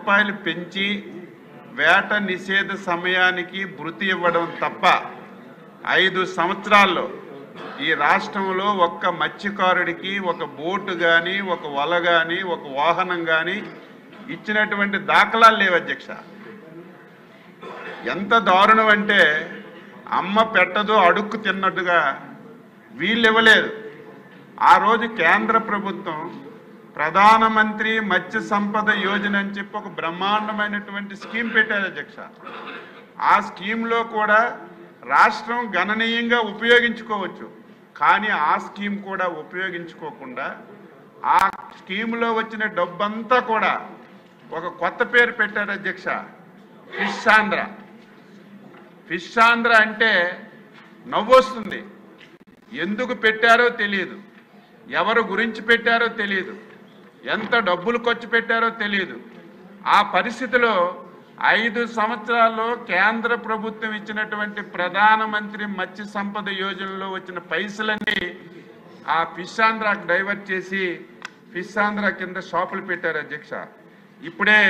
రూపాయలు పెంచి వేట నిషేధ సమయానికి భృతి ఇవ్వడం తప్ప 5 సంవత్సరాల్లో ఈ రాష్ట్రంలో ఒక్క మత్స్యకారుడికి ఒక బోటు కానీ, ఒక వల కానీ, ఒక వాహనం కానీ ఇచ్చినటువంటి దాఖలాలు లేవు అధ్యక్ష. ఎంత దారుణం అంటే అమ్మ పెట్టదో అడుక్కు తిన్నట్టుగా వీళ్ళు ఇవ్వలేదు. ఆ రోజు కేంద్ర ప్రభుత్వం ప్రధానమంత్రి మత్స్య సంపద యోజన అని చెప్పి ఒక బ్రహ్మాండమైనటువంటి స్కీమ్ పెట్టారు అధ్యక్ష. ఆ స్కీమ్లో కూడా రాష్ట్రం గణనీయంగా ఉపయోగించుకోవచ్చు. కానీ ఆ స్కీమ్ కూడా ఉపయోగించుకోకుండా ఆ స్కీమ్లో వచ్చిన డబ్బంతా కూడా ఒక కొత్త పేరు పెట్టారు అధ్యక్ష, ఫిష్ ఆంధ్ర. ఫిష్ ఆంధ్ర అంటే నవ్వొస్తుంది. ఎందుకు పెట్టారో తెలియదు, ఎవరు గురించి పెట్టారో తెలియదు, ఎంత డబ్బులు ఖర్చు పెట్టారో తెలియదు. ఆ పరిస్థితిలో 5 సంవత్సరాల్లో కేంద్ర ప్రభుత్వం ఇచ్చినటువంటి ప్రధానమంత్రి మత్స్య సంపద యోజనలో వచ్చిన పైసలన్నీ ఆ ఫిష్ ఆంధ్రాకు డైవర్ట్ చేసి ఫిష్ ఆంధ్ర కింద షాపులు పెట్టారు అధ్యక్ష. ఇప్పుడే